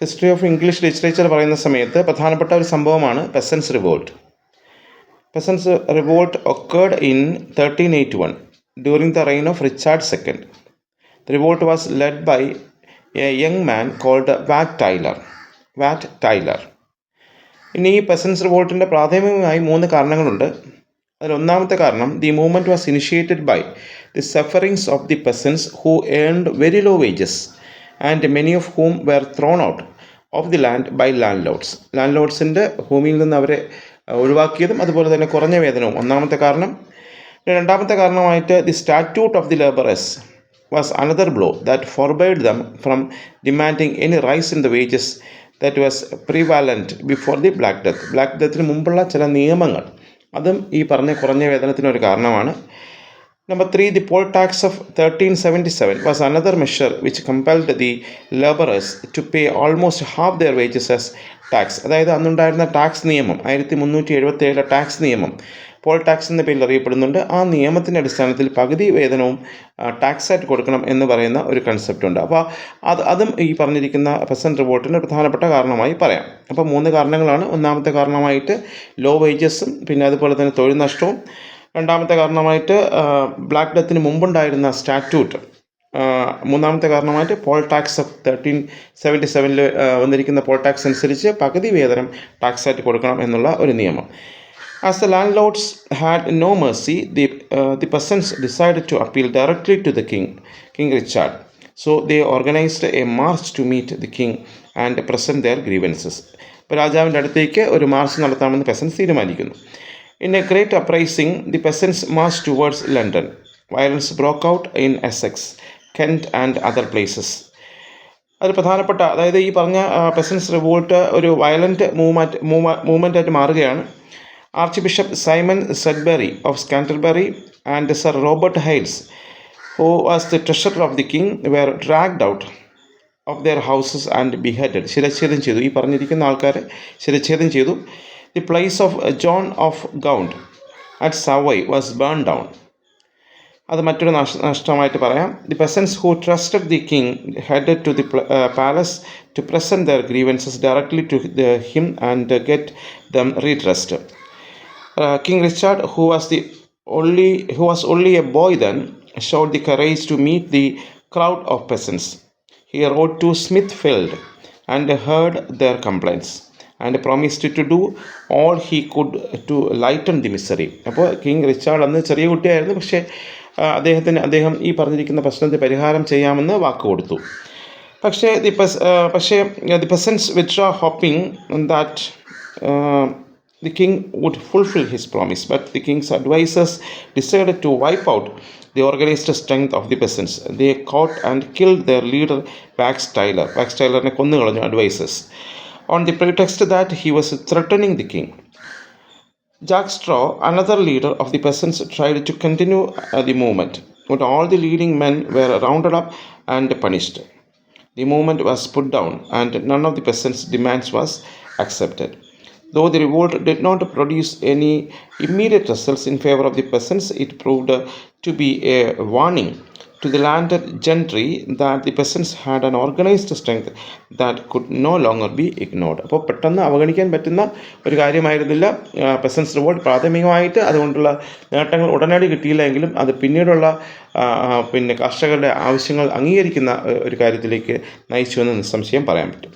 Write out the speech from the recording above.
History of English literature പറയുന്ന സമയത്ത് പ്രധാനപ്പെട്ട ഒരു സംഭവമാണ് പെസൻസ് revolt. പെസൻസ് revolt occurred in 1381 during the reign of Richard II. The revolt was led by a young man called Wat Tyler. ഇനി ഈ പെസൻസ് റിവോൾട്ടിൻ്റെ പ്രാഥമികമായി 3 കാരണങ്ങളുണ്ട്. അതിലൊന്നാമത്തെ കാരണം, the movement was initiated by the sufferings of the peasants who earned very low wages and many of whom were thrown out of the land by landlords. Land ലോഡ്സിൻ്റെ ഭൂമിയിൽ നിന്ന് അവരെ ഒഴിവാക്കിയതും അതുപോലെ തന്നെ കുറഞ്ഞ വേതനവും ഒന്നാമത്തെ കാരണം. രണ്ടാമത്തെ കാരണമായിട്ട് the statute of the labourers was another blow that forbade them from demanding any rise in the wages that was prevalent before the black death. Black ഡെത്തിന് മുമ്പുള്ള ചില നിയമങ്ങൾ അതും ഈ പറഞ്ഞ കുറഞ്ഞ വേതനത്തിനൊരു കാരണമാണ്. Number 3, the poll tax of 1377 was another measure which compelled the laborers to pay almost half their wages as tax. അതായത് അന്നുണ്ടായിരുന്ന ടാക്സ് നിയമം 1377 ടാക്സ് നിയമം പോൾ ടാക്സ് എന്ന പേരിൽ അറിയപ്പെടുന്നുണ്ട്. ആ നിയമത്തിൻ്റെ അടിസ്ഥാനത്തിൽ പകുതി വേതനവും ടാക്സായിട്ട് കൊടുക്കണം എന്ന് പറയുന്ന ഒരു കൺസെപ്റ്റ് ഉണ്ട്. അപ്പോൾ അതും ഈ പറഞ്ഞിരിക്കുന്ന പെസൻറ്റ് റിവോൾട്ടിൻ്റെ പ്രധാനപ്പെട്ട കാരണമായി പറയാം. അപ്പോൾ 3 കാരണങ്ങളാണ്. ഒന്നാമത്തെ കാരണമായിട്ട് ലോ വേജസും പിന്നെ അതുപോലെ തന്നെ തൊഴിൽ നഷ്ടവും. രണ്ടാമത്തെ കാരണമായിട്ട് ബ്ലാക്ക് ഡെത്തിന് മുമ്പുണ്ടായിരുന്ന സ്റ്റാറ്റ്യൂട്ട്. മൂന്നാമത്തെ കാരണമായിട്ട് പോൾ ടാക്സ് ഓഫ് 1377 വന്നിരിക്കുന്ന പോൾ ടാക്സ് അനുസരിച്ച് പകുതി വേതനം ടാക്സായിട്ട് കൊടുക്കണം എന്നുള്ള ഒരു നിയമം. As the landlords had no mercy, the peasants decided to appeal directly to the King Richard. So they organized a march to meet the king and present their grievances. ഇപ്പോൾ രാജാവിൻ്റെ അടുത്തേക്ക് ഒരു മാർച്ച് നടത്താമെന്ന് പെസൻസ് തീരുമാനിക്കുന്നു. In a great uprising, the peasants marched towards London. Violence broke out in Essex, Kent and other places. അതിൽ പ്രധാനപ്പെട്ട, അതായത് ഈ പറഞ്ഞ പെസൻസ് റിവോൾട്ട് ഒരു വയലൻറ്റ് മൂവ്മെൻറ്റായിട്ട് മാറുകയാണ്. Archbishop Simon Sudbury of Canterbury and sir Robert Hales, who was the treasurer of the king, were dragged out of their houses and beheaded. ശിരച്ഛേദം ചെയ്തു. ഈ പറഞ്ഞിരിക്കുന്ന ആൾക്കാരെ ശിരച്ഛേദം ചെയ്തു. The place of John of Gaunt at Savoy was burned down. അത് മറ്റൊരു നഷ്ടമായിട്ട് പറയാം. The peasants who trusted the king headed to the palace to present their grievances directly to him and get them redressed. King Richard, who was only a boy then, showed the courage to meet the crowd of peasants. He rode to Smithfield and heard their complaints and promised to do all he could to lighten the misery. അപ്പോൾ king Richard അന്ന് ചെറിയ കുട്ടിയായിരുന്നു. പക്ഷേ അദ്ദേഹം ഈ പറഞ്ഞിരിക്കുന്ന പ്രശ്നത്തെ പരിഹാരം ചെയ്യാമെന്ന് വാക്ക് കൊടുത്തു. പക്ഷേ the peasants withdraw, hoping that the king would fulfill his promise. But the king's advisors decided to wipe out the organized strength of the peasants. They caught and killed their leader Wax Tylerനെ കൊന്നുകളഞ്ഞു advisors, on the pretext that he was threatening the king. Jack Straw, another leader of the peasants, tried to continue the movement, but all the leading men were rounded up and punished. The movement was put down and none of the peasants' demands was accepted. Though the revolt did not produce any immediate results in favor of the peasants, it proved to be a warning to the landed gentry that the peasants had an organized strength that could no longer be ignored. അപ്പോൾ പെട്ടെന്ന് അവഗണിക്കാൻ പറ്റുന്ന ഒരു കാര്യമായിരുന്നില്ല പെസൻസ് revolt. പ്രാഥമികമായിട്ട് അതുകൊണ്ടുള്ള നേട്ടങ്ങൾ ഉടനടി കിട്ടിയില്ലെങ്കിലും അത് പിന്നീടുള്ള കർഷകരുടെ ആവശ്യങ്ങൾ അംഗീകരിക്കുന്ന ഒരു കാര്യത്തിലേക്ക് നയിച്ചു എന്ന് നിസ്സംശയം പറയാൻ പറ്റും.